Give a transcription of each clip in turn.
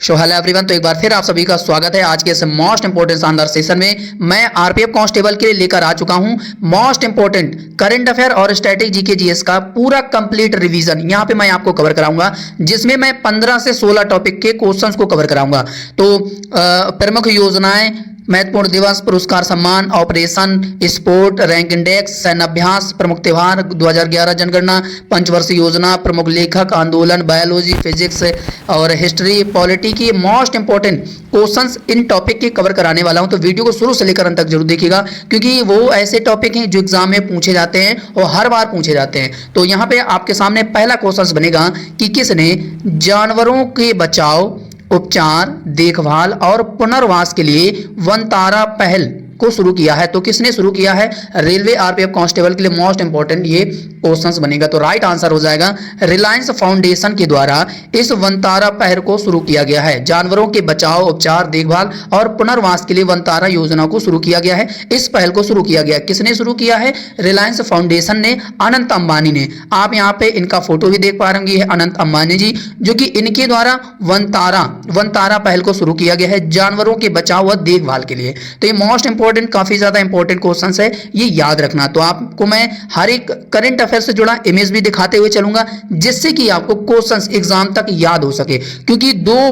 Hello everyone. तो एक बार फिर आप सभी का स्वागत है आज के इस मोस्ट इंपोर्टेंट शानदार सेशन में। मैं आरपीएफ कांस्टेबल के लिए लेकर आ चुका हूं मोस्ट इंपोर्टेंट करंट अफेयर और स्टैटिक जीके जीएस का पूरा कंप्लीट रिवीजन। यहां पे मैं आपको कवर कराऊंगा, जिसमें मैं 15 से 16 टॉपिक के क्वेश्चंस को कवर कराऊंगा। तो प्रमुख योजनाएं, महत्वपूर्ण दिवस, पुरस्कार, सम्मान, ऑपरेशन स्पोर्ट, रैंक इंडेक्स, सैन्य अभ्यास, प्रमुख त्योहार, 2011 जनगणना, पंचवर्षीय योजना, प्रमुख लेखक, आंदोलन, बायोलॉजी, फिजिक्स और हिस्ट्री, पॉलिटी की most important questions in topic के कवर कराने वाला हूं। तो वीडियो को शुरू से लेकर अंत तक जरूर देखिएगा, क्योंकि वो ऐसे टॉपिक हैं जो एग्जाम में पूछे जाते हैं और हर बार पूछे जाते हैं। तो यहाँ पे आपके सामने पहला क्वेश्चन बनेगा कि किसने जानवरों के बचाव, उपचार, देखभाल और पुनर्वास के लिए वनतारा पहल को शुरू किया है। तो किसने शुरू किया है? रेलवे आरपीएफ कांस्टेबल के लिए मोस्ट इंपोर्टेंट ये क्वेश्चंस बनेगा। तो राइट आंसर हो जाएगा रिलायंस फाउंडेशन के द्वारा इस वनतारा पहल को शुरू किया गया है। जानवरों के बचाव, उपचार, देखभाल और पुनर्वास के लिए वनतारा योजना को शुरू किया गया है। इस पहल को शुरू किया गया, किसने शुरू किया है? रिलायंस फाउंडेशन ने, अनंत अंबानी ने। आप यहाँ पे इनका फोटो भी देख पा रहे होंगे, अनंत अंबानी जी, जो कि इनके द्वारा वनतारा पहल को शुरू किया गया है जानवरों के बचाव व देखभाल के लिए। तो ये मोस्ट इंपोर्टेंट, काफी ज्यादा इंपॉर्टेंट क्वेश्चंस है, ये याद रखना। तो आपको मैं हर एक करंट अफेयर से जुड़ा इमेज भी दिखाते हुए चलूंगा, जिससे कि आपको क्वेश्चंस एग्जाम तक याद हो सके, क्योंकि 2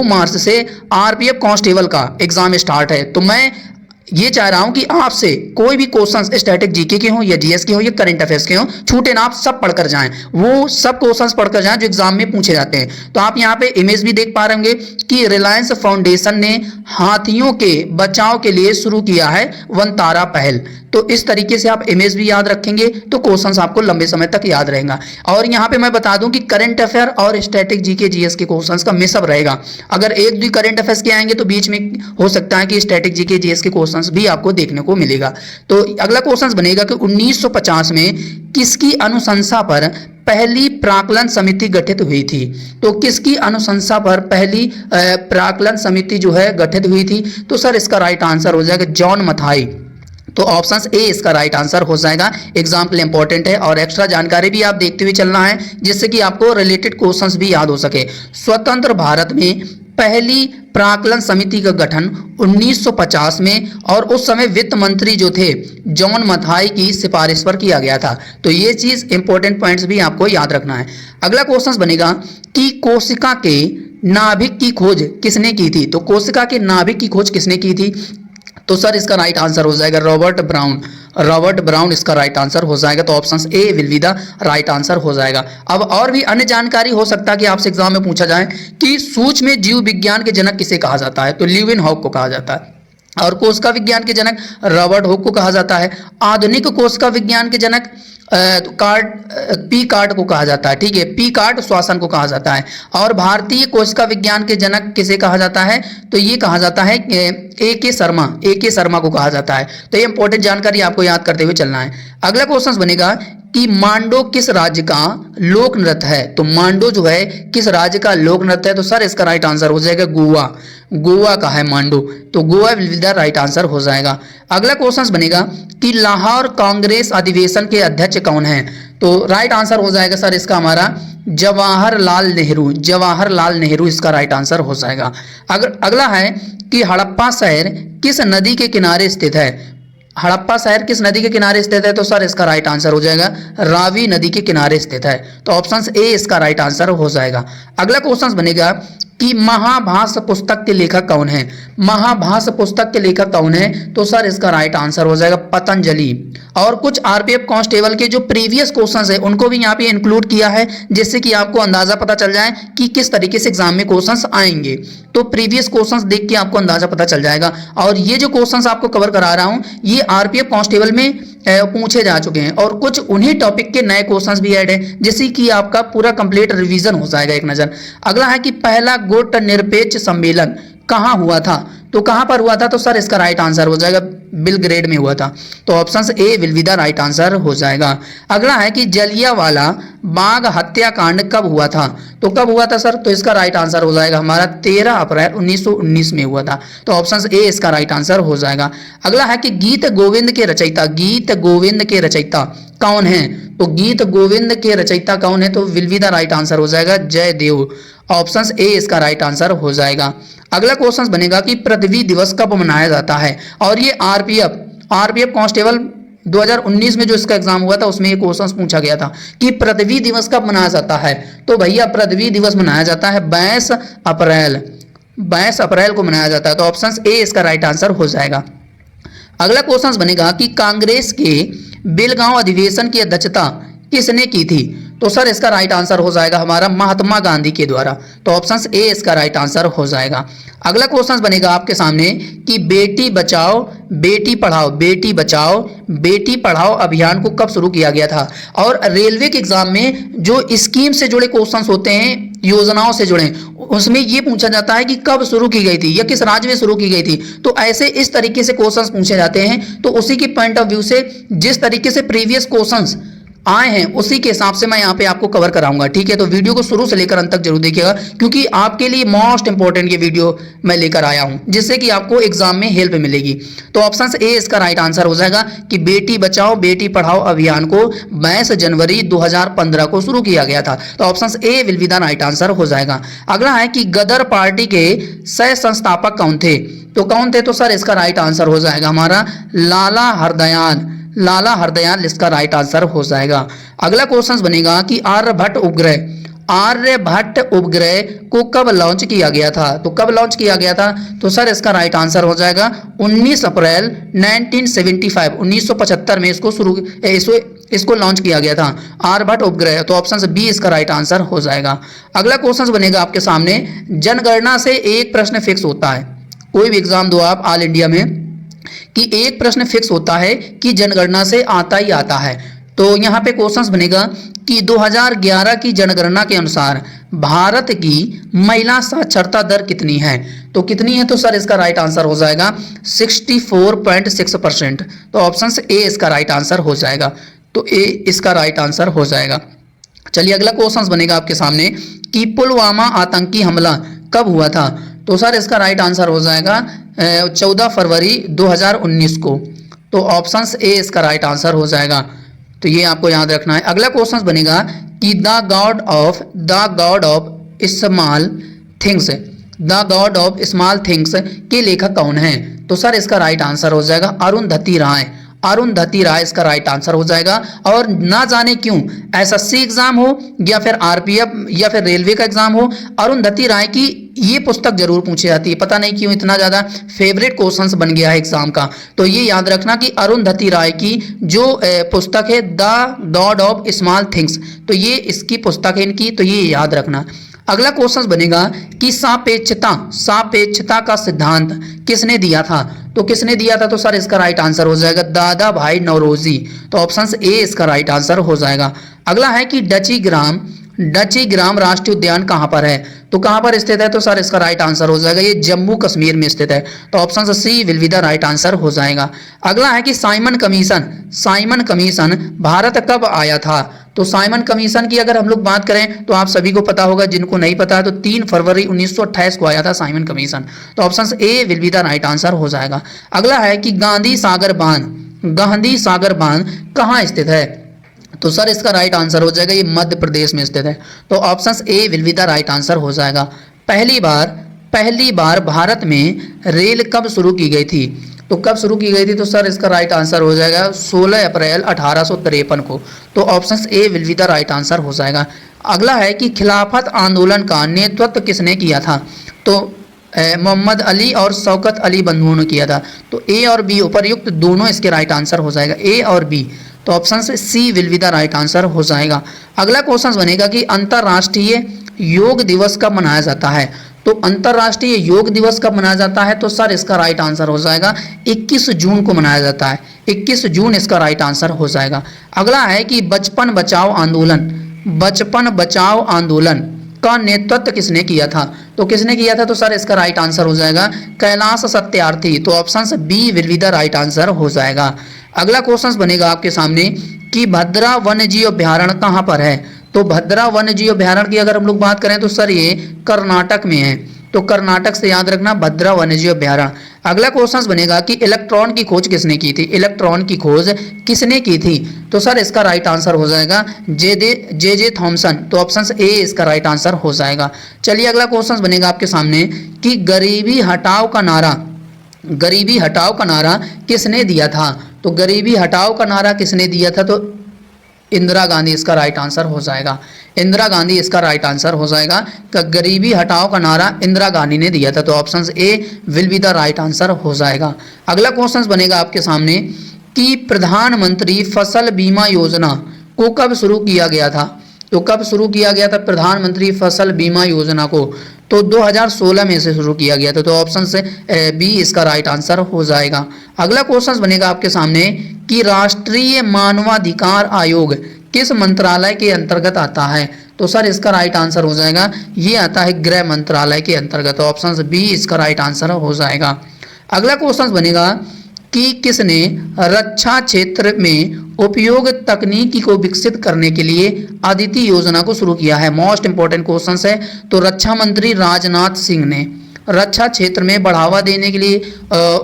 मार्च से आरपीएफ कांस्टेबल का एग्जाम स्टार्ट है। तो मैं ये चाह रहा हूं कि आपसे कोई भी क्वेश्चंस स्टैटिक जीके के हो या जीएस के हो या करंट अफेयर्स के हो, छूटे ना, आप सब पढ़कर जाएं, वो सब क्वेश्चंस पढ़कर जाएं जो एग्जाम में पूछे जाते हैं। तो आप यहाँ पे इमेज भी देख पा रहे होंगे कि रिलायंस फाउंडेशन ने हाथियों के बचाव के लिए शुरू किया है वनतारा पहल। तो इस तरीके से आप इमेज भी याद रखेंगे तो क्वेश्चंस आपको लंबे समय तक याद रहेगा। और यहाँ पे मैं बता दूं कि करंट अफेयर और स्टैटिक जीके जीएस के क्वेश्चंस का मिसअप रहेगा। अगर एक भी करंट अफेयर्स के आएंगे तो बीच में हो सकता है कि स्टैटिक जीके जीएस के क्वेश्चंस भी आपको देखने को मिलेगा। तो अगला क्वेश्चन बनेगा कि 1950 में किसकी अनुशंसा पर पहली प्राक्कलन समिति गठित हुई थी? तो किसकी अनुशंसा पर पहली प्राक्कलन समिति जो है गठित हुई थी? तो सर इसका राइट आंसर हो जाएगा जॉन मथाई। तो ऑप्शन ए इसका राइट आंसर हो जाएगा। एग्जाम के लिए इंपॉर्टेंट है और एक्स्ट्रा जानकारी भी आप देखते हुए चलना है, जिससे कि आपको रिलेटेड क्वेश्चंस भी याद हो सके। स्वतंत्र भारत में पहली प्राक्कलन समिति का गठन 1950 में और उस समय वित्त मंत्री जो थे जॉन मथाई की सिफारिश पर किया गया था। तो ये चीज इंपॉर्टेंट पॉइंट्स भी आपको याद रखना है। अगला क्वेश्चन बनेगा कि कोशिका के नाभिक की खोज किसने की थी? तो कोशिका के नाभिक की खोज किसने की थी? तो सर इसका राइट आंसर हो जाएगा रॉबर्ट ब्राउन इसका राइट आंसर हो जाएगा। तो option A will be the right answer हो जाएगा। अब और भी अन्य जानकारी हो सकता है कि आपसे एग्जाम में पूछा जाए कि सूक्ष्म जीव विज्ञान के जनक किसे कहा जाता है? तो ल्यूवेनहॉक को कहा जाता है। और कोशिका विज्ञान के जनक रॉबर्ट हुक को कहा जाता है। आधुनिक कोशिका विज्ञान के जनक पी कार्ट को कहा जाता है। ठीक है, पी कार्ट श्वासन को कहा जाता है। और भारतीय कोशिका विज्ञान के जनक किसे कहा जाता है? तो ये कहा जाता है ए के शर्मा को कहा जाता है। तो ये इंपॉर्टेंट जानकारी आपको याद करते हुए चलना है। अगला क्वेश्चन बनेगा कि मांडो किस राज्य का लोक नृत्य है? तो मांडो जो है किस राज्य का लोक नृत्य है? तो सर इसका राइट आंसर हो जाएगा गोवा का है मांडो। तो Goa will be the right answer हो जाएगा। अगला क्वेश्चन बनेगा कि लाहौर कांग्रेस अधिवेशन के अध्यक्ष कौन है? तो राइट आंसर हो जाएगा सर इसका हमारा जवाहरलाल नेहरू इसका राइट आंसर हो जाएगा। अगला है कि हड़प्पा शहर किस नदी के किनारे स्थित है? हड़प्पा शहर किस नदी के किनारे स्थित है? तो सर इसका राइट आंसर हो जाएगा रावी नदी के किनारे स्थित है। तो ऑप्शन ए इसका राइट आंसर हो जाएगा। अगला क्वेश्चन बनेगा कि महाभाष्य पुस्तक के लेखक कौन है? महाभाष्य पुस्तक के लेखक कौन है? तो सर इसका राइट आंसर हो जाएगा पतंजलि। और कुछ आरपीएफ कांस्टेबल के जो प्रीवियस क्वेश्चंस है उनको भी यहाँ पे इंक्लूड किया है, जिससे कि आपको अंदाजा पता चल जाए कि किस तरीके से एग्जाम में क्वेश्चंस आएंगे। तो प्रीवियस क्वेश्चंस देख के आपको अंदाजा पता चल जाएगा। और ये जो क्वेश्चंस आपको कवर करा रहा हूँ ये आरपीएफ कांस्टेबल में पूछे जा चुके हैं, और कुछ उन्हीं टॉपिक के नए क्वेश्चंस भी ऐड है, जिससे कि आपका पूरा कंप्लीट रिवीजन हो जाएगा एक नजर। अगला है कि पहला गुट निरपेक्ष सम्मेलन कहाँ हुआ था? तो कहाँ पर हुआ था? तो सर इसका राइट आंसर हो जाएगा बेलग्रेड में हुआ था। तो option A will be the right answer हो जाएगा। अगला है कि जलियांवाला बाग हत्याकांड कब हुआ था? तो कब हुआ था सर? तो इसका राइट आंसर हो जाएगा हमारा 13 अप्रैल 1919 में हुआ था। तो ऑप्शन ए इसका राइट आंसर हो जाएगा। अगला है कि गीत गोविंद के रचयिता कौन है? तो गीत गोविंद के रचयिता कौन है? तो will be the right answer हो जाएगा जयदेव। ऑप्शन ए इसका राइट आंसर हो जाएगा। अगला क्वेश्चन बनेगा कि पृथ्वी दिवस कब मनाया जाता है? और ये आरपीएफ कांस्टेबल 2019 में जो इसका एग्जाम हुआ था उसमें ये क्वेश्चन पूछा गया था कि पृथ्वी दिवस कब मनाया जाता है। तो भैया पृथ्वी दिवस मनाया जाता है 22 अप्रैल को मनाया जाता है। तो ऑप्शन ए इसका राइट आंसर हो जाएगा। अगला क्वेश्चन बनेगा कि कांग्रेस के बेलगांव अधिवेशन की अध्यक्षता किसने की थी? तो सर इसका राइट आंसर हो जाएगा हमारा महात्मा गांधी के द्वारा। तो ऑप्शन ए इसका राइट आंसर हो जाएगा। अगला क्वेश्चन बनेगा आपके सामने कि बेटी बचाओ बेटी पढ़ाओ अभियान को कब शुरू किया गया था? और रेलवे के एग्जाम में जो स्कीम से जुड़े क्वेश्चंस होते हैं, योजनाओं से जुड़े, उसमें ये पूछा जाता है कि कब शुरू की गई थी या किस राज्य में शुरू की गई थी। तो ऐसे इस तरीके से क्वेश्चंस पूछे जाते हैं। तो उसी के पॉइंट ऑफ व्यू से जिस तरीके से प्रीवियस क्वेश्चंस आए हैं उसी के हिसाब से मैं यहाँ पे आपको कवर कराऊंगा। ठीक है, तो वीडियो को शुरू से लेकर अंत तक जरूर देखिएगा क्योंकि आपके लिए मोस्ट इंपॉर्टेंट ये वीडियो मैं लेकर आया हूँ जिससे कि आपको एग्जाम में हेल्प मिलेगी। तो ऑप्शन ए इसका राइट आंसर हो जाएगा कि बेटी बचाओ बेटी पढ़ाओ अभियान को 22 जनवरी 2015 को शुरू किया गया था। तो option A will be the right answer हो जाएगा। अगला है कि गदर पार्टी के सह संस्थापक कौन थे? तो कौन थे? तो सर इसका राइट आंसर हो जाएगा हमारा लाला हरदयाल इसका राइट आंसर हो जाएगा। अगला क्वेश्चन बनेगा कि आर्यभट्ट उपग्रह को कब लॉन्च किया गया था? तो कब लॉन्च किया गया था? तो सर इसका राइट आंसर हो जाएगा 19 अप्रैल 1975 में इसको लॉन्च किया गया था आर्यभट्ट उपग्रह। तो ऑप्शन बी इसका राइट आंसर हो जाएगा। अगला क्वेश्चन बनेगा आपके सामने जनगणना से एक प्रश्न फिक्स होता है। कोई भी एग्जाम दो आप ऑल इंडिया में कि एक प्रश्न फिक्स होता है कि जनगणना से आता ही आता है। तो यहाँ पे क्वेश्चंस बनेगा कि 2011 की जनगणना के अनुसार भारत की महिला साक्षरता दर कितनी है? तो कितनी है? तो सर इसका राइट आंसर हो जाएगा 64.6%। तो ऑप्शन ए इसका राइट आंसर हो जाएगा। तो ए इसका राइट आंसर हो जाएगा। चलिए अगला क्वेश्चन बनेगा आपके सामने कि पुलवामा आतंकी हमला कब हुआ था? तो सर इसका राइट आंसर हो जाएगा 14 फरवरी 2019 को। तो ऑप्शन ए इसका राइट आंसर हो जाएगा। तो ये आपको याद रखना है। अगला क्वेश्चन बनेगा कि the God of small things के लेखक कौन है? तो सर इसका राइट आंसर हो जाएगा अरुंधति राय इसका राइट आंसर हो जाएगा। और ना जाने क्यों एसएससी एग्जाम हो या फिर आरपीएफ या फिर रेलवे का एग्जाम हो, अरुंधति राय की ये पुस्तक जरूर पूछी जाती है। पता नहीं क्यों इतना ज्यादा फेवरेट क्वेश्चंस बन गया है एग्जाम का। तो ये याद रखना कि अरुंधति राय की जो पुस्तक है the God of small things, तो ये इसकी पुस्तक है इनकी, तो ये याद रखना। अगला क्वेश्चन बनेगा कि सापेक्षता का सिद्धांत किसने दिया था? तो किसने दिया था? तो सर इसका राइट आंसर हो जाएगा दादा भाई नौरोजी। तो ऑप्शन ए इसका राइट आंसर हो जाएगा। अगला है कि डची ग्राम राष्ट्रीय उद्यान कहाँ पर है? तो कहाँ पर स्थित है? तो सर इसका राइट आंसर हो जाएगा ये जम्मू कश्मीर में स्थित है। तो option C will be the right answer हो जाएगा। अगला है कि साइमन कमीशन भारत कब आया था? तो साइमन कमीशन की अगर हम लोग बात करें तो आप सभी को पता होगा, जिनको नहीं पता है तो 3 फरवरी 1928 को आया था साइमन कमीशन। तो option A will be the right answer हो जाएगा। अगला है कि गांधी सागर बांध कहाँ स्थित है? तो सर इसका राइट आंसर हो जाएगा ये मध्य प्रदेश में स्थित है। तो option A will be the right answer हो जाएगा। पहली बार भारत में रेल कब शुरू की गई थी? तो कब शुरू की गई थी? तो सर इसका राइट आंसर हो जाएगा 16 अप्रैल 1853 को। तो option A will be the right answer हो जाएगा। अगला है कि खिलाफत आंदोलन का नेतृत्व किसने किया था? तो मोहम्मद अली और शौकत अली बंधुओं ने किया था। तो ए और बी उपर्युक्त दोनों इसके राइट आंसर हो जाएगा, ए और बी। तो option C will be the right answer हो जाएगा। अगला क्वेश्चन बनेगा कि अंतर्राष्ट्रीय योग दिवस कब मनाया जाता है? तो अंतर्राष्ट्रीय योग दिवस कब मनाया जाता है? तो सर इसका राइट आंसर हो जाएगा 21 जून को मनाया जाता है। 21 जून इसका राइट आंसर हो जाएगा। अगला है कि बचपन बचाओ आंदोलन का नेतृत्व किसने किया था? तो किसने किया था? तो सर इसका राइट आंसर हो जाएगा कैलाश सत्यार्थी। तो option B will be the right answer हो जाएगा। अगला क्वेश्चन बनेगा आपके सामने कि भद्रा वन्य जीव अभ्यारण्य कहाँ पर है? तो भद्रा वन्य जीव अभ्यारण्य की अगर हम लोग बात करें तो सर ये कर्नाटक में है। तो कर्नाटक से याद रखना भद्रा वन्यजीव अभ्यारण्य। अगला क्वेश्चन बनेगा कि इलेक्ट्रॉन की खोज किसने की थी? इलेक्ट्रॉन की खोज किसने की थी? तो सर इसका राइट आंसर हो जाएगा जे थॉमसन। तो ऑप्शन ए इसका राइट आंसर हो जाएगा। चलिए अगला क्वेश्चन बनेगा आपके सामने कि गरीबी हटाओ का नारा किसने दिया था? तो गरीबी हटाओ का नारा किसने दिया था? तो इंदिरा गांधी इसका राइट आंसर हो जाएगा। इंदिरा गांधी इसका राइट आंसर हो जाएगा कि गरीबी हटाओ का नारा इंदिरा गांधी ने दिया था। तो option A will be the right answer हो जाएगा। अगला क्वेश्चन बनेगा आपके सामने कि प्रधानमंत्री फसल बीमा योजना को कब शुरू किया गया था? तो कब शुरू किया गया था प्रधानमंत्री फसल बीमा योजना को? तो 2016 में से शुरू किया गया था। तो ऑप्शन से बी इसका राइट आंसर हो जाएगा। अगला क्वेश्चन बनेगा आपके सामने कि राष्ट्रीय मानवाधिकार आयोग किस मंत्रालय के अंतर्गत आता है? तो सर इसका राइट आंसर हो जाएगा ये आता है गृह मंत्रालय के अंतर्गत। तो ऑप्शन बी इसका राइट आंसर हो जाएगा। अगला क्वेश्चन बनेगा कि किसने रक्षा क्षेत्र में उपयोग तकनीकी को विकसित करने के लिए अदिति योजना को शुरू किया है? मोस्ट इंपोर्टेंट क्वेश्चन है। तो रक्षा मंत्री राजनाथ सिंह ने रक्षा क्षेत्र में बढ़ावा देने के लिए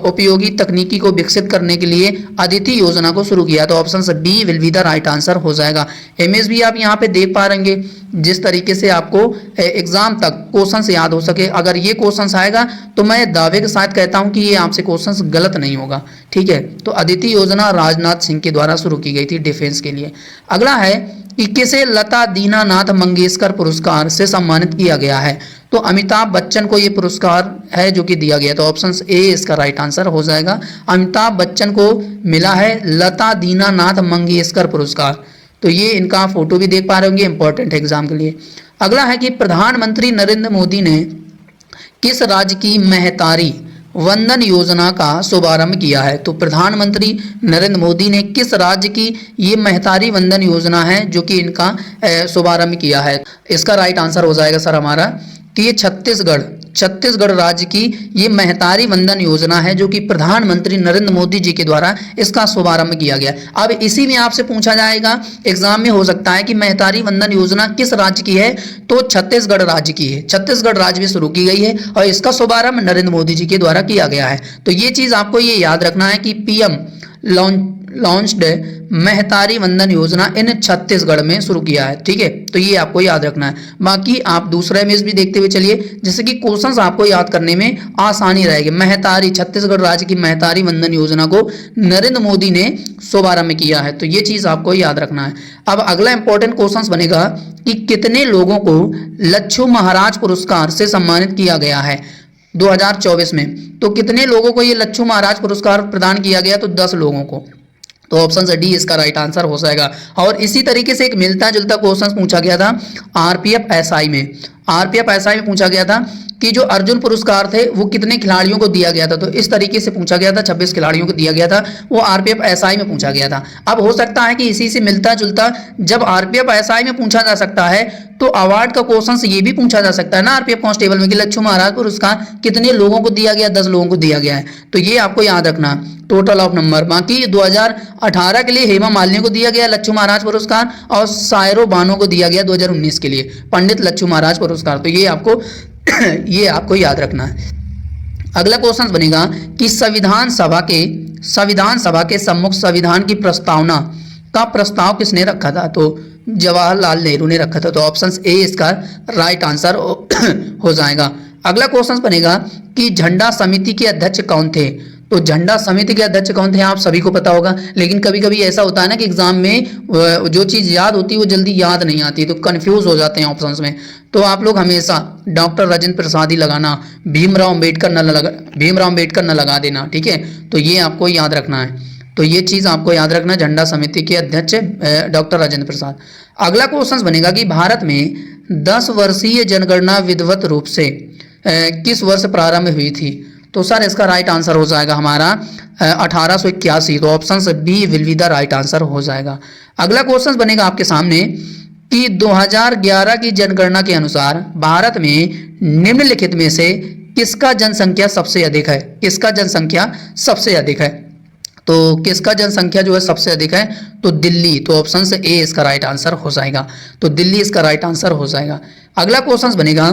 उपयोगी तकनीकी को विकसित करने के लिए अदिति योजना को शुरू किया। तो option B will be the right answer हो जाएगा। इमेज भी आप यहाँ पे देख पा रहेंगे जिस तरीके से आपको एग्जाम तक क्वेश्चन याद हो सके। अगर ये क्वेश्चन आएगा तो मैं दावे के साथ कहता हूँ कि ये आपसे क्वेश्चन गलत नहीं होगा। ठीक है, तो अदिति योजना राजनाथ सिंह के द्वारा शुरू की गई थी डिफेंस के लिए। अगला है कि किसे लता दीनानाथ मंगेशकर पुरस्कार से सम्मानित किया गया है? तो अमिताभ बच्चन को ये पुरस्कार है जो कि दिया गया। तो ऑप्शन ए इसका राइट आंसर हो जाएगा। अमिताभ बच्चन को मिला है लता दीनानाथ मंगेशकर पुरस्कार। तो ये इनका फोटो भी देख पा रहे होंगे इंपॉर्टेंट एग्जाम के लिए। अगला है कि प्रधानमंत्री नरेंद्र मोदी ने किस राज्य की महतारी वंदन योजना का शुभारंभ किया है? तो प्रधानमंत्री नरेंद्र मोदी ने किस राज्य की ये महतारी वंदन योजना है जो कि इनका शुभारंभ किया है? इसका राइट आंसर हो जाएगा सर हमारा कि ये छत्तीसगढ़ राज्य की ये महतारी वंदन योजना है जो कि प्रधानमंत्री नरेंद्र मोदी जी के द्वारा इसका शुभारंभ किया गया। अब इसी में आपसे पूछा जाएगा एग्जाम में हो सकता है कि महतारी वंदन योजना किस राज्य की है? तो छत्तीसगढ़ राज्य की है। छत्तीसगढ़ राज्य में शुरू की गई है और इसका शुभारंभ नरेंद्र मोदी जी के द्वारा किया गया है। तो ये चीज आपको ये याद रखना है कि पीएम लॉन्च्ड महतारी वंदन योजना इन छत्तीसगढ़ में शुरू किया है। ठीक है, तो ये आपको याद रखना है। बाकी आप दूसरा इमेज भी देखते हुए चलिए जिससे कि क्वेश्चंस आपको याद करने में आसानी रहेगी। महतारी छत्तीसगढ़ राज्य की महतारी वंदन योजना को नरेंद्र मोदी ने शुभारंभ किया है। तो ये चीज आपको याद रखना है। अब अगला इंपॉर्टेंट क्वेश्चन बनेगा कि कितने लोगों को लच्छू महाराज पुरस्कार से सम्मानित किया गया है 2024 में? तो कितने लोगों को ये लच्छू महाराज पुरस्कार प्रदान किया गया? तो 10 लोगों को। तो ऑप्शन डी इसका राइट आंसर हो जाएगा। और इसी तरीके से एक मिलता जुलता क्वेश्चन पूछा गया था आरपीएफ एसआई में पूछा गया था कि जो अर्जुन पुरस्कार थे वो कितने खिलाड़ियों को दिया गया था? तो इस तरीके से पूछा गया था, 26 खिलाड़ियों को दिया गया था। वो आरपीएफ एसआई में पूछा गया था। अब हो सकता है कि इसी से मिलता जुलता जब आरपीएफ एसआई में पूछा जा सकता है तो अवार्ड का क्वेश्चन ये भी पूछा जा सकता है ना आरपीएफ कांस्टेबल में कि लच्छू महाराज पुरस्कार कितने लोगों को दिया गया? 10 लोगों को दिया गया है। तो ये आपको याद रखना टोटल ऑफ नंबर। बाकी 2018 के लिए हेमा मालिनी को दिया गया लच्छू महाराज पुरस्कार और सायरो बानो को दिया गया 2019 के लिए पंडित लच्छू महाराज पुरस्कार। तो ये आपको याद रखना है। अगला क्वेश्चन बनेगा कि संविधान सभा के सम्मुख संविधान की प्रस्तावना का प्रस्ताव किसने रखा था? तो जवाहरलाल नेहरू ने रखा था। तो ऑप्शन ए इसका राइट आंसर हो जाएगा। अगला क्वेश्चन बनेगा कि झंडा समिति के अध्यक्ष कौन थे? तो झंडा समिति के अध्यक्ष कौन थे आप सभी को पता होगा, लेकिन कभी कभी ऐसा होता है ना कि एग्जाम में जो चीज याद होती है वो जल्दी याद नहीं आती, तो कंफ्यूज हो जाते हैं ऑप्शंस में। तो आप लोग हमेशा डॉक्टर राजेंद्र प्रसाद ही लगाना, भीमराव अंबेडकर न लगा देना। ठीक है, तो ये आपको याद रखना है। तो ये चीज आपको याद रखना, झंडा समिति के अध्यक्ष डॉक्टर राजेंद्र प्रसाद। अगला क्वेश्चन बनेगा कि भारत में 10 वर्षीय जनगणना विधिवत रूप से किस वर्ष प्रारंभ हुई थी? तो सर इसका राइट आंसर हो जाएगा हमारा 1881। तो option B will be the right answer हो जाएगा। अगला क्वेश्चन बनेगा आपके सामने कि 2011 की जनगणना के अनुसार भारत में निम्नलिखित में से किसका जनसंख्या सबसे अधिक है? किसका जनसंख्या सबसे अधिक है? तो किसका जनसंख्या जो है सबसे अधिक है? तो दिल्ली। तो ऑप्शन से ए इसका राइट आंसर हो जाएगा। तो दिल्ली इसका राइट आंसर हो जाएगा। अगला क्वेश्चन बनेगा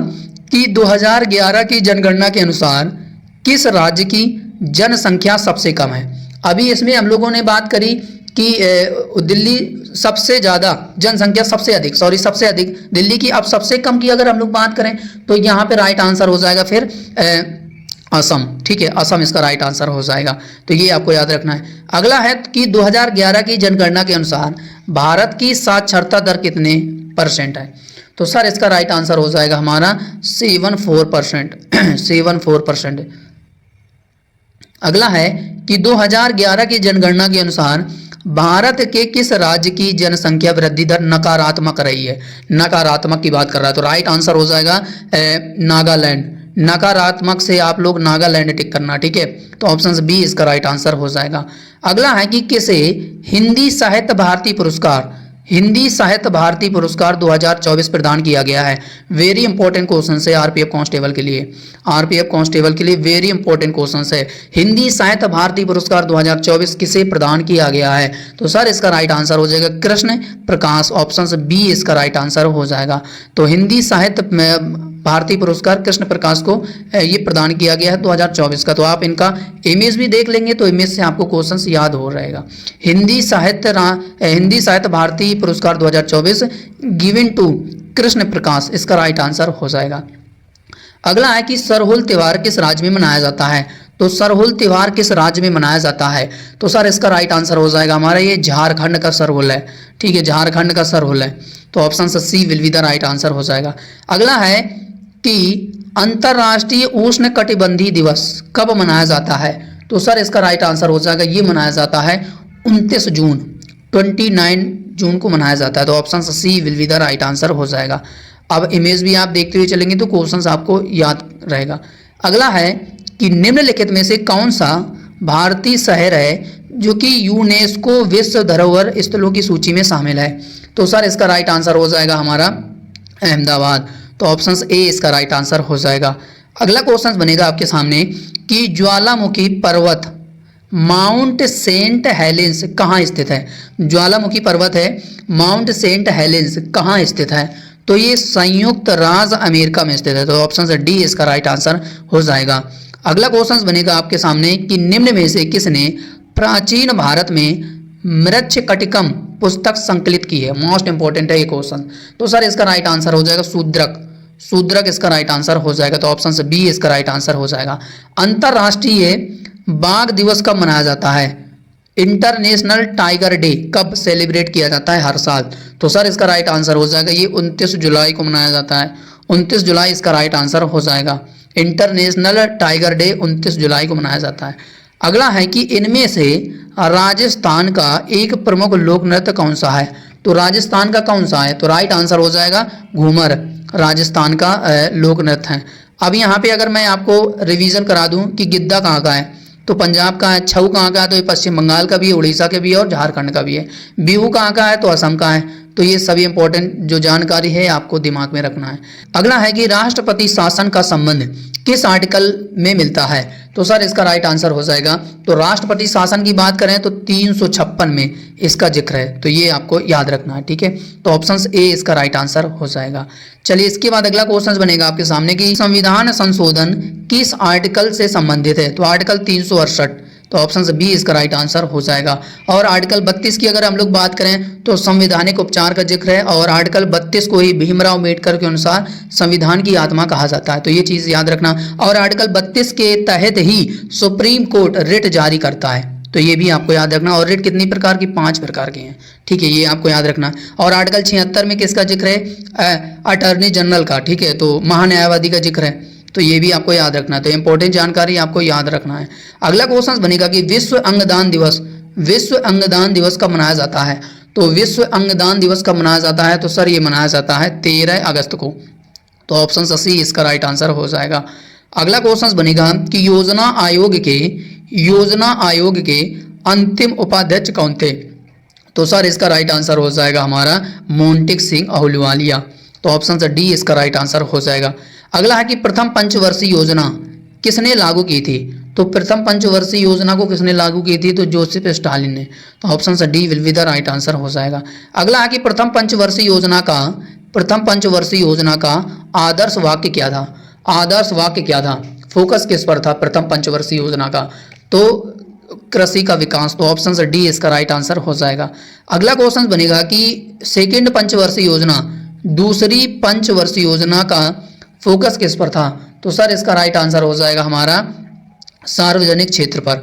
कि 2011 की जनगणना के अनुसार किस राज्य की जनसंख्या सबसे कम है? अभी इसमें हम लोगों ने बात करी कि दिल्ली सबसे ज़्यादा, जनसंख्या सबसे अधिक दिल्ली की। अब सबसे कम की अगर हम लोग बात करें तो यहाँ पे राइट आंसर हो जाएगा फिर असम। ठीक है, असम इसका राइट आंसर हो जाएगा। तो ये आपको याद रखना है। अगला है कि 2011 की जनगणना के अनुसार भारत की साक्षरता दर कितने % है? तो सर इसका राइट आंसर हो जाएगा हमारा 74%। 74%। अगला है कि 2011 की जनगणना के अनुसार भारत के किस राज्य की जनसंख्या वृद्धि दर नकारात्मक रही है? नकारात्मक की बात कर रहा है तो राइट आंसर हो जाएगा नागालैंड। नकारात्मक से आप लोग नागालैंड टिक करना। ठीक है, तो ऑप्शन बी इसका राइट आंसर हो जाएगा। अगला है कि किसे हिंदी साहित्य भारती पुरस्कार 2024 प्रदान किया गया है? वेरी इंपॉर्टेंट क्वेश्चन है आरपीएफ कांस्टेबल के लिए। आरपीएफ कांस्टेबल के लिए वेरी इंपॉर्टेंट क्वेश्चन है। हिंदी साहित्य भारती पुरस्कार 2024 किसे प्रदान किया गया है? तो सर इसका राइट आंसर हो जाएगा कृष्ण प्रकाश। ऑप्शन बी इसका राइट आंसर हो जाएगा। तो हिंदी साहित्य में भारतीय पुरस्कार कृष्ण प्रकाश को ये प्रदान किया गया है 2024 का। तो आप इनका इमेज भी देख लेंगे तो इमेज से आपको क्वेश्चंस याद हो रहेगा। हिंदी साहित्य भारतीय पुरस्कार 2024 गिवन टू कृष्ण प्रकाश, इसका राइट आंसर हो जाएगा। अगला है कि सरहुल त्योहार किस राज्य में मनाया जाता है? तो सरहुल त्योहार किस राज्य में मनाया जाता है? तो सर इसका राइट आंसर हो जाएगा हमारा ये झारखंड का सरहुल है। ठीक है, झारखंड का सरहुल है। तो option C will be the right answer हो जाएगा। अगला है कि अंतर्राष्ट्रीय उष्ण कटिबंधीय दिवस कब मनाया जाता है? तो सर इसका राइट आंसर हो जाएगा ये मनाया जाता है 29 जून 29 जून को मनाया जाता है। तो option C will be the right answer हो जाएगा। अब इमेज भी आप देखते हुए चलेंगे तो क्वेश्चंस आपको याद रहेगा। अगला है कि निम्नलिखित में से कौन सा भारतीय शहर है जो कि यूनेस्को विश्व धरोहर स्थलों की सूची में शामिल है? तो सर इसका राइट आंसर हो जाएगा हमारा अहमदाबाद। तो ऑप्शन ए इसका राइट आंसर हो जाएगा। अगला क्वेश्चन बनेगा आपके सामने कि ज्वालामुखी पर्वत माउंट सेंट हेलेंस कहाँ स्थित है? ज्वालामुखी पर्वत है माउंट सेंट हेलेंस कहाँ स्थित है? तो ये संयुक्त राज्य अमेरिका में स्थित है। तो ऑप्शन डी इसका राइट आंसर हो जाएगा। अगला क्वेश्चन बनेगा आपके सामने कि निम्न में से किसने प्राचीन भारत में मृच्छकटिकम पुस्तक संकलित की है? मोस्ट इंपॉर्टेंट है ये क्वेश्चन। तो सर इसका राइट आंसर हो जाएगा शूद्रक इसका राइट आंसर हो जाएगा। तो ऑप्शन से बी इसका राइट आंसर हो जाएगा। अंतरराष्ट्रीय बाघ दिवस कब मनाया जाता है? इंटरनेशनल टाइगर डे कब सेलिब्रेट किया जाता है हर साल? तो सर इसका राइट आंसर हो जाएगा ये 29 जुलाई को मनाया जाता है। 29 जुलाई इसका राइट आंसर हो जाएगा। इंटरनेशनल टाइगर डे 29 जुलाई को मनाया जाता है। अगला है कि इनमें से राजस्थान का एक प्रमुख लोक नृत्य कौन सा है? तो राजस्थान का कौन सा है? तो राइट आंसर हो जाएगा घूमर, राजस्थान का लोक नृत्य है। अब यहाँ पे अगर मैं आपको रिवीजन करा दूं कि गिद्दा कहाँ का है, तो पंजाब का है। छऊ कहाँ का है? तो ये पश्चिम बंगाल का भी है, उड़ीसा के भी है और झारखंड का भी है। बिहू कहाँ का है? तो असम का है। तो ये सभी इंपॉर्टेंट जो जानकारी है आपको दिमाग में रखना है। अगला है कि राष्ट्रपति शासन का संबंध किस आर्टिकल में मिलता है? तो सर इसका राइट आंसर हो जाएगा। तो राष्ट्रपति शासन की बात करें तो 356 में इसका जिक्र है। तो ये आपको याद रखना है। ठीक है, तो ऑप्शन ए इसका राइट आंसर हो जाएगा। चलिए इसके बाद अगला क्वेश्चन बनेगा आपके सामने कि संविधान संशोधन किस आर्टिकल से संबंधित है? तो आर्टिकल 368। तो ऑप्शन बी इसका राइट आंसर हो जाएगा। और आर्टिकल 32 की अगर हम लोग बात करें तो संवैधानिक उपचार का जिक्र है और आर्टिकल 32 को ही भीमराव अम्बेडकर के अनुसार संविधान की आत्मा कहा जाता है। तो ये चीज़ याद रखना। और आर्टिकल 32 के तहत ही सुप्रीम कोर्ट रिट जारी करता है। तो ये भी आपको याद रखना। और रिट कितनी प्रकार की? 5 प्रकार की हैं। ठीक है, ये आपको याद रखना। और आर्टिकल 76 में किसका जिक्र है? अटॉर्नी जनरल का। ठीक है, तो महान्यायवादी का जिक्र है। तो ये भी आपको याद रखना है। तो इंपॉर्टेंट जानकारी आपको याद रखना है। अगला क्वेश्चन बनेगा कि विश्व अंगदान दिवस कब मनाया जाता है? तो विश्व अंगदान दिवस कब मनाया जाता है? तो सर ये मनाया जाता है 13 अगस्त को। तो ऑप्शन सी इसका राइट आंसर हो जाएगा। अगला क्वेश्चन बनेगा कि योजना आयोग के अंतिम उपाध्यक्ष कौन थे? तो सर इसका राइट आंसर हो जाएगा हमारा मोंटेक सिंह अहलूवालिया। तो ऑप्शन से डी इसका राइट आंसर हो जाएगा। अगला है कि प्रथम पंचवर्षीय योजना किसने लागू की थी? तो प्रथम पंचवर्षीय योजना को किसने लागू की थी? तो जोसेफ स्टालिन ने। तो ऑप्शन से D will be the right answer हो जाएगा। अगला है कि प्रथम पंचवर्षीय योजना का आदर्श वाक्य क्या था? आदर्श वाक्य क्या था? फोकस किस पर था प्रथम पंचवर्षीय योजना का? तो कृषि का विकास। तो ऑप्शन से डी इसका राइट आंसर हो जाएगा। अगला क्वेश्चन बनेगा कि सेकेंड पंचवर्षीय योजना, दूसरी पंचवर्षीय योजना का फोकस किस पर था? तो सर इसका राइट आंसर हो जाएगा हमारा सार्वजनिक क्षेत्र पर।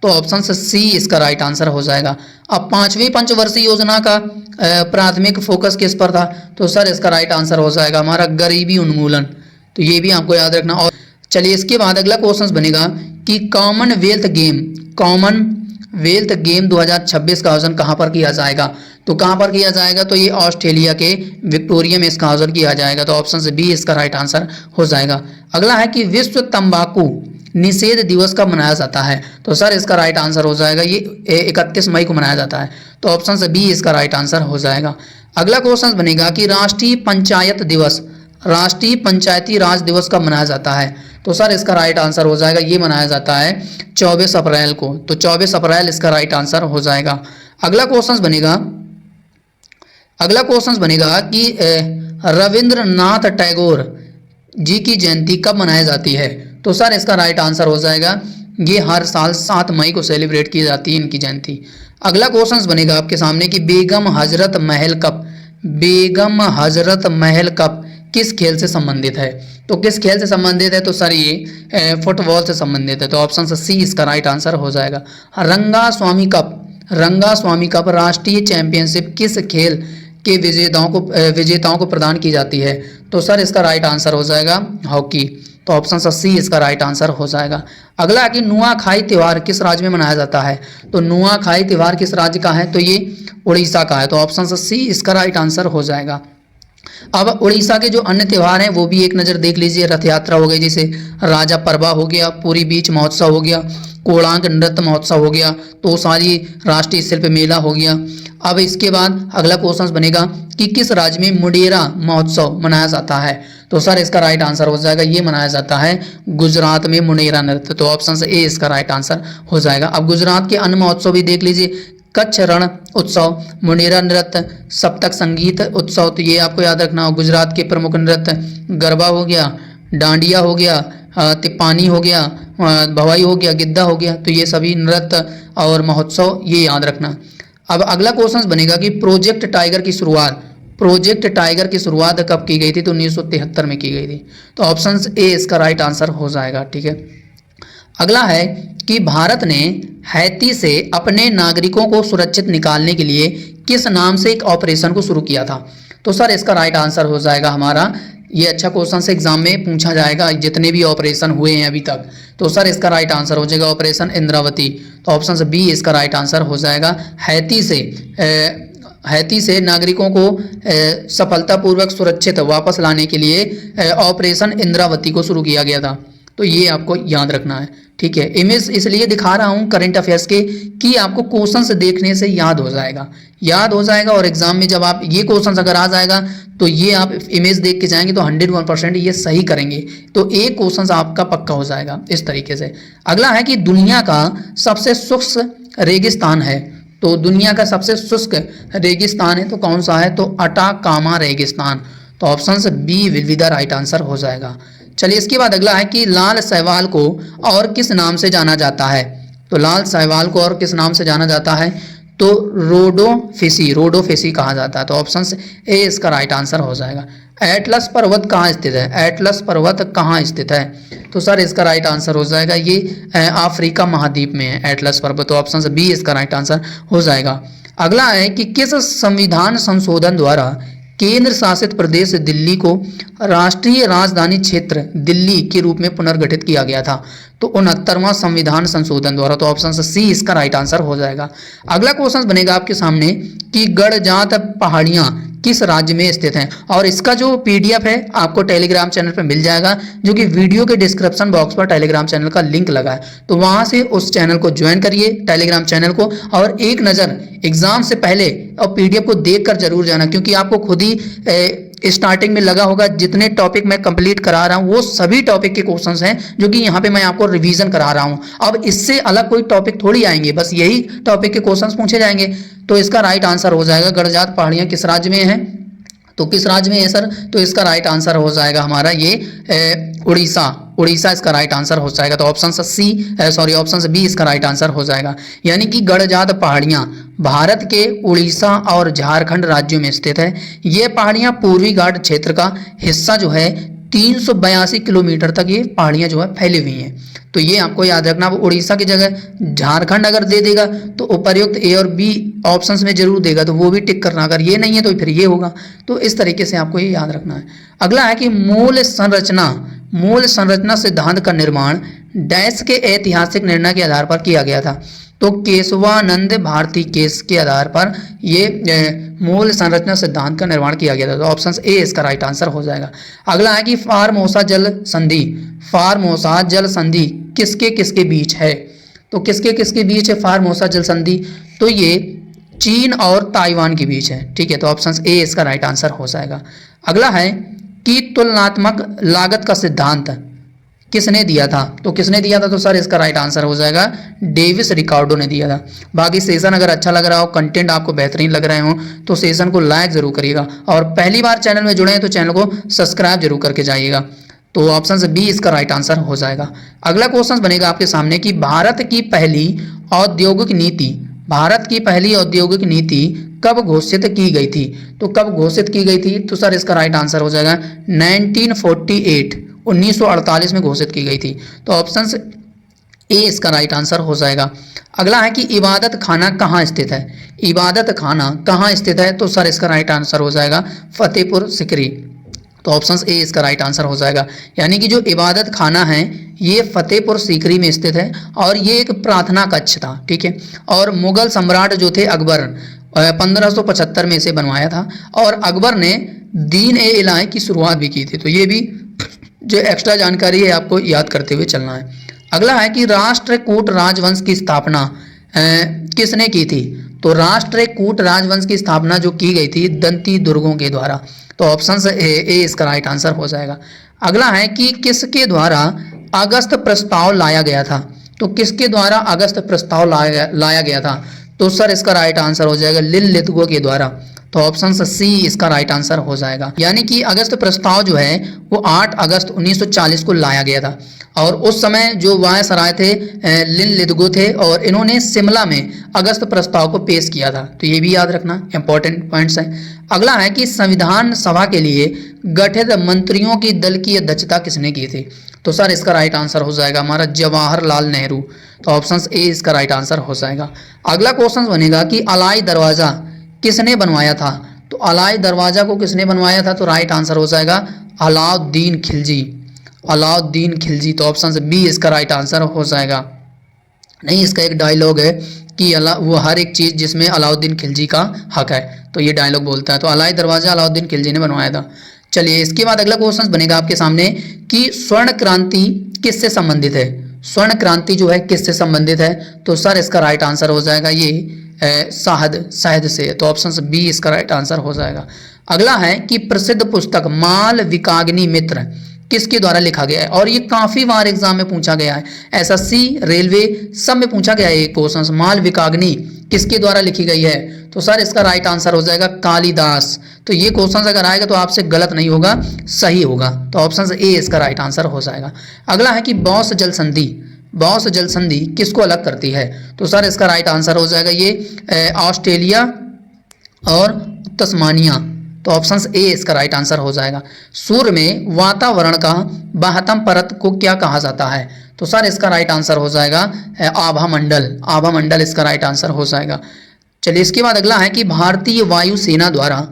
तो ऑप्शन से सी इसका राइट आंसर हो जाएगा। अब पांचवी पंचवर्षीय योजना का प्राथमिक फोकस किस पर था? तो सर इसका राइट आंसर हो जाएगा हमारा गरीबी उन्मूलन। तो ये भी आपको याद रखना। और चलिए इसके बाद अगला क्वेश्चन बनेगा कि कॉमनवेल्थ गेम 2026 का आयोजन कहाँ पर किया जाएगा? तो कहाँ पर किया जाएगा? तो ये ऑस्ट्रेलिया के विक्टोरिया में इसका आयोजन किया जाएगा। तो ऑप्शन से बी इसका राइट आंसर हो जाएगा। अगला है कि विश्व तंबाकू निषेध दिवस कब मनाया जाता है? तो सर इसका राइट आंसर हो जाएगा ये 31 मई को मनाया जाता है। तो ऑप्शन से बी इसका राइट आंसर हो जाएगा। अगला क्वेश्चन बनेगा कि राष्ट्रीय पंचायती राज दिवस कब मनाया जाता है? तो सर इसका राइट आंसर हो जाएगा ये मनाया जाता है 24 अप्रैल को। तो 24 अप्रैल इसका राइट आंसर हो जाएगा। अगला क्वेश्चन बनेगा कि रविंद्रनाथ टैगोर जी की जयंती कब मनाई जाती है? तो सर इसका राइट आंसर हो जाएगा ये हर साल 7 मई को सेलिब्रेट की जाती है इनकी जयंती। अगला क्वेश्चन बनेगा आपके सामने कि बेगम हजरत महल कप किस खेल से संबंधित है? तो किस खेल से संबंधित है? तो सर ये फुटबॉल से संबंधित है। तो ऑप्शन से सी इसका राइट आंसर हो जाएगा। रंगा स्वामी कप राष्ट्रीय चैंपियनशिप किस खेल के विजेताओं को प्रदान की जाती है? तो सर इसका राइट आंसर हो जाएगा हॉकी। तो ऑप्शन से सी इसका राइट आंसर हो जाएगा। अगला है कि नुआखाई त्योहार किस राज्य में मनाया जाता है? तो नुआखाई त्योहार किस राज्य का है? तो ये उड़ीसा का है। तो ऑप्शन से सी इसका राइट आंसर हो जाएगा। अब उड़ीसा के जो अन्य त्यौहार हैं वो भी एक नज़र देख लीजिए। रथ यात्रा हो गई, जैसे राजा परबा हो गया, पूरी बीच महोत्सव हो गया, कोणार्क नृत्य महोत्सव हो गया, तोसाली राष्ट्रीय शिल्प मेला हो गया। अब इसके बाद अगला क्वेश्चन बनेगा कि किस राज्य में मुंडेरा महोत्सव मनाया जाता है? तो सर इसका राइट आंसर हो जाएगा ये मनाया जाता है गुजरात में मुंडेरा नृत्य। तो ऑप्शन से ए इसका राइट आंसर हो जाएगा। अब गुजरात के अन्य महोत्सव भी देख लीजिए, कच्छ रण उत्सव, मुंडेरा नृत्य, सप्तक संगीत उत्सव। तो ये आपको याद रखना हो। गुजरात के प्रमुख नृत्य गरबा हो गया, डांडिया हो गया, तिपानी हो गया, भवाई हो गया, गिद्धा हो गया। तो ये सभी नृत्य और महोत्सव ये याद रखना। अब अगला क्वेश्चन बनेगा कि प्रोजेक्ट टाइगर की शुरुआत कब की गई थी? तो 1973 में की गई थी। तो ऑप्शन ए इसका राइट आंसर हो जाएगा। ठीक है। अगला है कि भारत ने हैती से अपने नागरिकों को सुरक्षित निकालने के लिए किस नाम से एक ऑपरेशन को शुरू किया था? तो सर इसका राइट आंसर हो जाएगा हमारा, ये अच्छा क्वेश्चन से एग्जाम में पूछा जाएगा, जितने भी ऑपरेशन हुए हैं अभी तक। तो सर इसका राइट आंसर हो जाएगा ऑपरेशन इंद्रावती। तो ऑप्शन से बी इसका राइट आंसर हो जाएगा। हैती से नागरिकों को सफलतापूर्वक सुरक्षित वापस लाने के लिए ऑपरेशन इंद्रावती को शुरू किया गया था। तो ये आपको याद रखना है। ठीक है। इमेज इसलिए दिखा रहा हूँ करंट अफेयर्स के कि आपको क्वेश्चंस देखने से याद हो जाएगा और एग्जाम में जब आप ये क्वेश्चंस अगर आ जाएगा तो ये आप इमेज देख के जाएंगे तो 101% ये सही करेंगे, तो एक क्वेश्चंस आपका पक्का हो जाएगा इस तरीके से। अगला है कि दुनिया का सबसे शुष्क रेगिस्तान है। तो दुनिया का सबसे शुष्क रेगिस्तान है तो कौन सा है? तो अटाकामा रेगिस्तान। तो ऑप्शन से B will be the right answer हो जाएगा। चलिए इसके बाद अगला है कि लाल शैवाल को और किस नाम से जाना जाता है? तो लाल शैवाल को और किस नाम से जाना जाता है? तो रोडोफेसी कहा जाता है। तो ऑप्शन ए इसका राइट आंसर हो जाएगा। एटलस पर्वत कहाँ स्थित है? तो सर इसका राइट आंसर हो जाएगा ये अफ्रीका महाद्वीप में है एटलस पर्वत। तो ऑप्शन से बी इसका राइट आंसर हो जाएगा। अगला है कि किस संविधान संशोधन द्वारा केंद्र शासित प्रदेश दिल्ली को राष्ट्रीय राजधानी क्षेत्र दिल्ली के रूप में पुनर्गठित किया गया था? तो 69वां संविधान संशोधन द्वारा। तो ऑप्शन सी इसका राइट आंसर हो जाएगा। अगला क्वेश्चन बनेगा आपके सामने कि गडजात पहाड़ियां किस राज्य में स्थित हैं? और इसका जो पीडीएफ है आपको टेलीग्राम चैनल पर मिल जाएगा, जो कि वीडियो के डिस्क्रिप्शन बॉक्स पर टेलीग्राम चैनल का लिंक लगा है। तो वहां से उस चैनल को ज्वाइन करिए, टेलीग्राम चैनल को, और एक नज़र एग्जाम से पहले और पीडीएफ को देखकर जरूर जाना, क्योंकि आपको खुद ही स्टार्टिंग में लगा होगा जितने टॉपिक मैं कंप्लीट करा रहा हूं वो सभी टॉपिक के क्वेश्चंस हैं जो कि यहां पे मैं आपको रिवीजन करा रहा हूं। अब इससे अलग कोई टॉपिक थोड़ी आएंगे, बस यही टॉपिक के क्वेश्चंस पूछे जाएंगे। तो इसका राइट आंसर हो जाएगा गडजात पहाड़ियां किस राज्य में है? तो किस राज्य में है सर? तो इसका राइट आंसर हो जाएगा हमारा ये उड़ीसा। उड़ीसा इसका राइट आंसर हो जाएगा। तो ऑप्शन बी इसका राइट आंसर हो जाएगा। यानी कि गडजात पहाड़ियां भारत के उड़ीसा और झारखंड राज्यों में स्थित है। ये पहाड़ियां पूर्वी घाट क्षेत्र का हिस्सा जो है 382 किलोमीटर तक ये पहाड़ियां जो है फैली हुई हैं। तो ये आपको याद रखना। अब उड़ीसा की जगह झारखंड अगर दे देगा तो उपर्युक्त ए और बी ऑप्शंस में जरूर देगा, तो वो भी टिक करना। अगर ये नहीं है तो फिर ये होगा। तो इस तरीके से आपको ये याद रखना है। अगला है कि मूल संरचना सिद्धांत का निर्माण डैश के ऐतिहासिक निर्णय के आधार पर किया गया था? तो केशवानंद भारती केस के आधार पर ये मूल संरचना सिद्धांत का निर्माण किया गया था। तो ऑप्शन ए इसका राइट आंसर हो जाएगा। अगला है कि फार्मोसा जल संधि किसके किसके बीच है? तो किसके किसके बीच है फार्मोसा जल संधि? तो ये चीन और ताइवान के बीच है। ठीक है, तो ऑप्शन ए इसका राइट आंसर हो जाएगा। अगला है कि तुलनात्मक लागत का सिद्धांत किसने दिया था? तो किसने दिया था? तो सर इसका राइट आंसर हो जाएगा डेविस रिकार्डो ने दिया था। बाकी सेशन अगर अच्छा लग रहा हो, कंटेंट आपको बेहतरीन लग रहे हो, तो सेशन को लाइक जरूर करिएगा, और पहली बार चैनल में जुड़े हैं तो चैनल को सब्सक्राइब जरूर करके जाइएगा। तो ऑप्शन बी इसका राइट आंसर हो जाएगा। अगला क्वेश्चन बनेगा आपके सामने कि भारत की पहली औद्योगिक नीति कब घोषित की गई थी? तो कब घोषित की गई थी? तो सर इसका राइट आंसर हो जाएगा 1948 में घोषित की गई थी। तो ऑप्शन ए इसका राइट आंसर हो जाएगा। अगला है कि इबादत खाना कहाँ स्थित है? इबादत खाना कहाँ स्थित है? तो सर इसका राइट आंसर हो जाएगा फतेहपुर सिकरी। तो ऑप्शन ए इसका राइट आंसर हो जाएगा। यानी कि जो इबादत खाना है ये फतेहपुर सीकरी में स्थित है, और ये एक प्रार्थना कक्ष था। ठीक है, और मुगल सम्राट जो थे अकबर 1575 में इसे बनवाया था, और अकबर ने दीन ए इलाही की शुरुआत भी की थी। तो ये भी जो एक्स्ट्रा जानकारी है आपको याद करते हुए चलना है। अगला है कि राष्ट्रकूट राजवंश की स्थापना किसने की थी? तो राष्ट्रकूट राजवंश की स्थापना जो की गई थी दंती दुर्गों के द्वारा। तो ऑप्शन ए इसका राइट आंसर हो जाएगा। अगला है कि किसके द्वारा अगस्त प्रस्ताव लाया गया था? तो किसके द्वारा अगस्त प्रस्ताव लाया गया था? तो सर इसका राइट आंसर हो जाएगा लिलितगो के द्वारा। तो ऑप्शन सी इसका राइट आंसर हो जाएगा। यानी कि अगस्त प्रस्ताव जो है वो 8 अगस्त 1940 को लाया गया था, और उस समय जो वायसराय थे लिलितगो थे, और इन्होंने शिमला में अगस्त प्रस्ताव को पेश किया था। तो ये भी याद रखना, इंपॉर्टेंट पॉइंट्स हैं। अगला है कि संविधान सभा के लिए गठित मंत्रियों की दल की अध्यक्षता किसने की थी? तो सर इसका राइट आंसर हो जाएगा हमारा जवाहरलाल नेहरू। तो ऑप्शन ए इसका राइट आंसर हो जाएगा। अगला क्वेश्चन बनेगा कि अलाई दरवाजा किसने बनवाया था? तो अलाई दरवाजा को किसने बनवाया था? तो राइट आंसर हो जाएगा अलाउद्दीन खिलजी। तो ऑप्शन बी इसका राइट आंसर हो जाएगा। नहीं, इसका एक डायलॉग है कि वो हर एक चीज़ जिसमें अलाउद्दीन खिलजी का हक है, तो ये डायलॉग बोलता है। तो अलाई दरवाजा अलाउद्दीन खिलजी ने बनवाया था। चलिए, इसके बाद अगला क्वेश्चन बनेगा आपके सामने कि स्वर्ण क्रांति किससे संबंधित है? स्वर्ण क्रांति जो है किससे संबंधित है? तो सर इसका राइट आंसर हो जाएगा ये शहद से। तो ऑप्शन बी इसका राइट आंसर हो जाएगा। अगला है कि प्रसिद्ध पुस्तक मालविकाग्नि मित्र किसके द्वारा लिखा गया है? और ये काफी बार एग्जाम में पूछा गया है, एसएससी रेलवे सब में पूछा गया है ये क्वेश्चन। मालविकाग्नि किसके द्वारा लिखी गई है? तो सर इसका राइट आंसर हो जाएगा कालिदास। तो ये क्वेश्चन अगर आएगा तो आपसे गलत नहीं होगा, सही होगा। तो ऑप्शन ए इसका राइट आंसर हो जाएगा। अगला है कि बौस जल संधि किसको अलग करती है? तो सर इसका राइट आंसर हो जाएगा ये ऑस्ट्रेलिया और तस्मानिया। तो ऑप्शन ए इसका राइट आंसर हो जाएगा। सूर्य में वातावरण का 72 परत को क्या कहा जाता है? तो सर इसका राइट आंसर हो जाएगा आभा मंडल इसका राइट आंसर हो जाएगा। चलिए, इसके बाद अगला है कि भारतीय वायुसेना द्वारा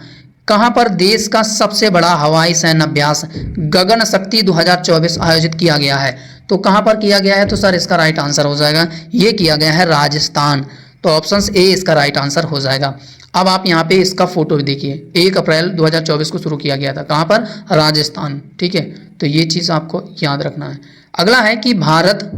कहां पर देश का सबसे बड़ा हवाई सैन्य अभ्यास गगन शक्ति 2024 आयोजित किया गया है? तो कहां पर किया गया है? तो सर इसका राइट आंसर हो जाएगा, ये किया गया है राजस्थान। तो ऑप्शन ए इसका राइट आंसर हो जाएगा। अब आप यहाँ पे इसका फोटो भी देखिए, 1 अप्रैल 2024 को शुरू किया गया था। कहाँ पर? राजस्थान। ठीक है, तो ये चीज़ आपको याद रखना है। अगला है कि भारत,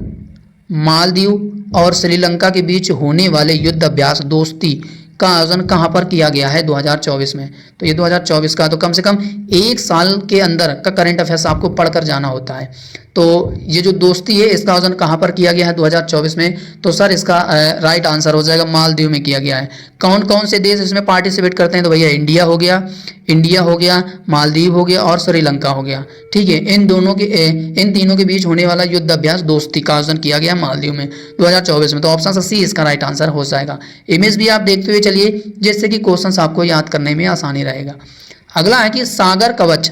मालदीव और श्रीलंका के बीच होने वाले युद्ध अभ्यास दोस्ती का आयोजन कहाँ पर किया गया है 2024 में? तो ये 2024 का, तो कम से कम 1 साल के अंदर का करंट अफेयर्स आपको पढ़कर जाना होता है। तो ये जो दोस्ती है इसका आयोजन कहाँ पर किया गया है 2024 में? तो सर इसका राइट आंसर हो जाएगा मालदीव में किया गया है। कौन कौन से देश इसमें पार्टिसिपेट करते हैं? तो भैया इंडिया हो गया, मालदीव हो गया और श्रीलंका हो गया। ठीक है, इन तीनों के बीच होने वाला युद्ध अभ्यास दोस्ती का आयोजन किया गया मालदीव में 2024 में। तो ऑप्शन सी इसका राइट आंसर हो जाएगा। इमेज भी आप देखते हुए चलिए, जिससे कि क्वेश्चन आपको याद करने में आसानी रहेगा। अगला है कि सागर कवच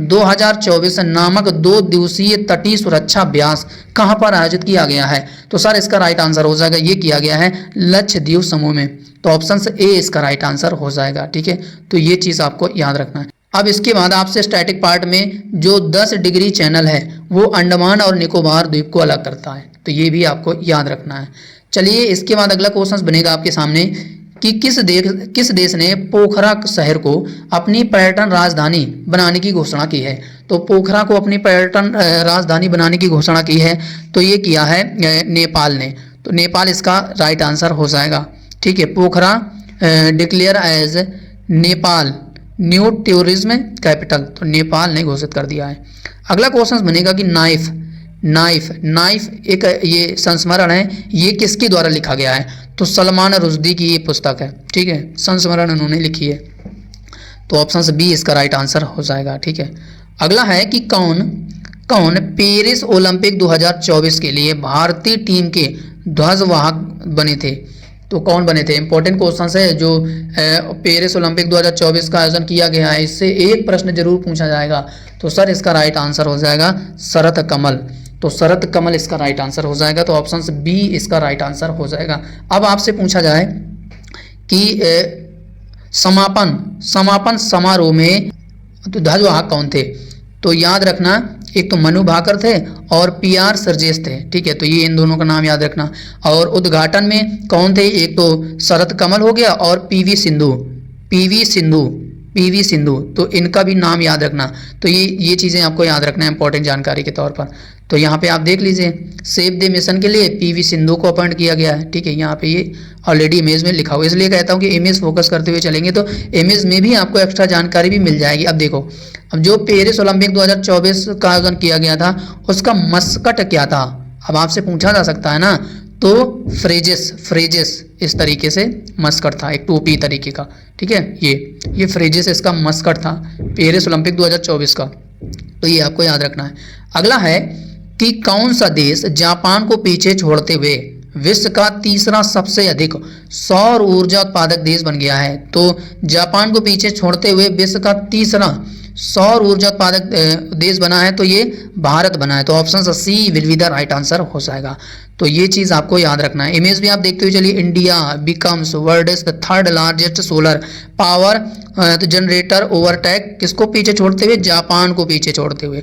2024 नामक 2 दिवसीय तटीय सुरक्षा अभ्यास कहां पर आयोजित किया गया है? तो सर इसका राइट आंसर हो जाएगा, ये किया गया है लक्षद्वीप समूह में। तो ऑप्शन ए इसका राइट आंसर हो जाएगा। ठीक है, तो ये चीज आपको याद रखना है। अब इसके बाद आपसे स्टैटिक पार्ट में जो 10 डिग्री चैनल है वो अंडमान और निकोबार द्वीप को अलग करता है, तो ये भी आपको याद रखना है। चलिए, इसके बाद अगला क्वेश्चन बनेगा आपके सामने कि किस देश ने पोखरा शहर को अपनी पर्यटन राजधानी बनाने की घोषणा की है? तो पोखरा को अपनी पर्यटन राजधानी बनाने की घोषणा की है, तो ये किया है नेपाल ने। तो नेपाल इसका राइट आंसर हो जाएगा। ठीक है, Pokhara declare as Nepal new tourism capital, तो नेपाल ने घोषित कर दिया है। अगला क्वेश्चन बनेगा कि नाइफ एक ये संस्मरण है, ये किसके द्वारा लिखा गया है? तो सलमान रुश्दी की ये पुस्तक है। ठीक है, संस्मरण उन्होंने लिखी है। तो ऑप्शन बी इसका राइट आंसर हो जाएगा। ठीक है, अगला है कि कौन पेरिस ओलंपिक 2024 के लिए भारतीय टीम के ध्वजवाहक बने थे? तो कौन बने थे? इंपॉर्टेंट क्वेश्चन है जो पेरिस ओलंपिक 2024 का आयोजन किया गया है, इससे एक प्रश्न जरूर पूछा जाएगा। तो सर इसका राइट आंसर हो जाएगा शरत कमल। तो शरत कमल इसका राइट आंसर हो जाएगा। तो ऑप्शन बी इसका राइट आंसर हो जाएगा। अब आपसे पूछा जाए कि समापन समारोह में तो ध्वजवाहक कौन थे? तो याद रखना, एक तो मनु भाकर थे और PR सर्जेस थे। ठीक है, तो ये इन दोनों का नाम याद रखना। और उद्घाटन में कौन थे? एक तो शरत कमल हो गया और PV सिंधु, तो इनका भी नाम याद रखना। तो ये चीज़ें आपको याद रखना है इंपॉर्टेंट जानकारी के तौर पर। तो यहाँ पे आप देख लीजिए, सेव द मिशन के लिए PV सिंधु को अपॉइंट किया गया है। ठीक है, यहाँ पे ये ऑलरेडी इमेज में लिखा हुआ है, इसलिए कहता हूँ कि इमेज फोकस करते हुए चलेंगे तो इमेज में भी आपको एक्स्ट्रा जानकारी भी मिल जाएगी। अब देखो, अब जो पेरिस ओलंपिक 2024 का आयोजन किया गया था उसका मस्कट क्या था? अब आपसे पूछा जा सकता है ना। तो फ्रेजेस इस तरीके से मस्कट था, एक टोपी तरीके का। ठीक है, ये फ्रेजेस इसका मस्कट था पेरिस ओलंपिक 2024 का। तो ये आपको याद रखना है। अगला है कि कौन सा देश जापान को पीछे छोड़ते हुए विश्व का तीसरा सबसे अधिक सौर ऊर्जा उत्पादक देश बन गया है? तो जापान को पीछे छोड़ते हुए विश्व का तीसरा सौर ऊर्जा उत्पादक देश बना है, तो ये भारत बना है। तो option C will be the right answer हो जाएगा। तो ये चीज़ आपको याद रखना है। इमेज भी आप देखते हुए चलिए, India becomes world's the 3rd largest solar power generator overtake किसको पीछे छोड़ते हुए? जापान को पीछे छोड़ते हुए।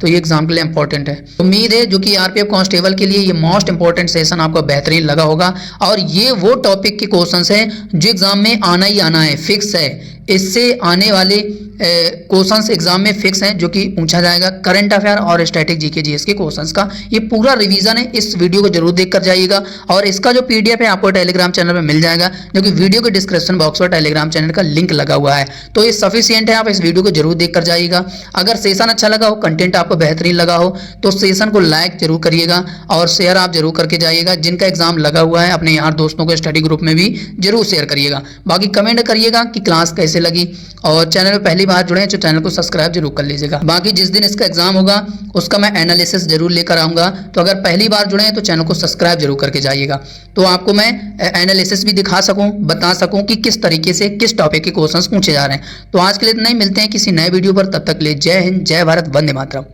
तो ये एग्जाम के लिए इंपॉर्टेंट है। उम्मीद है जो कि RPF कांस्टेबल के लिए ये मोस्ट इंपॉर्टेंट सेशन आपको बेहतरीन लगा होगा। और ये वो टॉपिक के क्वेश्चंस हैं जो एग्जाम में आना ही आना है, फिक्स है। इससे आने वाले क्वेश्चंस एग्जाम में फिक्स हैं, जो कि पूछा जाएगा करंट अफेयर और स्टैटिक GK GS के क्वेश्चंस का। ये पूरा रिवीजन है, इस वीडियो को जरूर देख कर जाइएगा। और इसका जो PDF है आपको टेलीग्राम चैनल में मिल जाएगा, जो कि वीडियो के डिस्क्रिप्शन बॉक्स पर टेलीग्राम चैनल का लिंक लगा हुआ है। तो ये सफिशिएंट है, आप इस वीडियो को जरूर देख कर जाइएगा। अगर सेशन अच्छा लगा हो, कंटेंट आपको बेहतरीन लगा हो, तो सेशन को लाइक जरूर करिएगा और शेयर आप जरूर करके जाइएगा। जिनका एग्जाम लगा हुआ है अपने यार दोस्तों को स्टडी ग्रुप में भी जरूर शेयर करिएगा। बाकी कमेंट करिएगा कि क्लास कैसे लगी, और चैनल में पहली बार जुड़े हैं तो चैनल को सब्सक्राइब जरूर कर लीजिएगा। बाकी जिस दिन इसका एग्जाम होगा उसका मैं एनालिसिस जरूर लेकर आऊंगा, तो अगर पहली बार जुड़े हैं तो चैनल को सब्सक्राइब जरूर करके जाइएगा, तो आपको मैं एनालिसिस भी दिखा सकूं, बता सकूं कि किस तरीके से किस टॉपिक के क्वेश्चंस पूछे जा रहे हैं। तो आज के लिए इतना ही, मिलते हैं किसी नए वीडियो पर। तब तक के लिए जय हिंद, जय भारत, वंदे मातरम।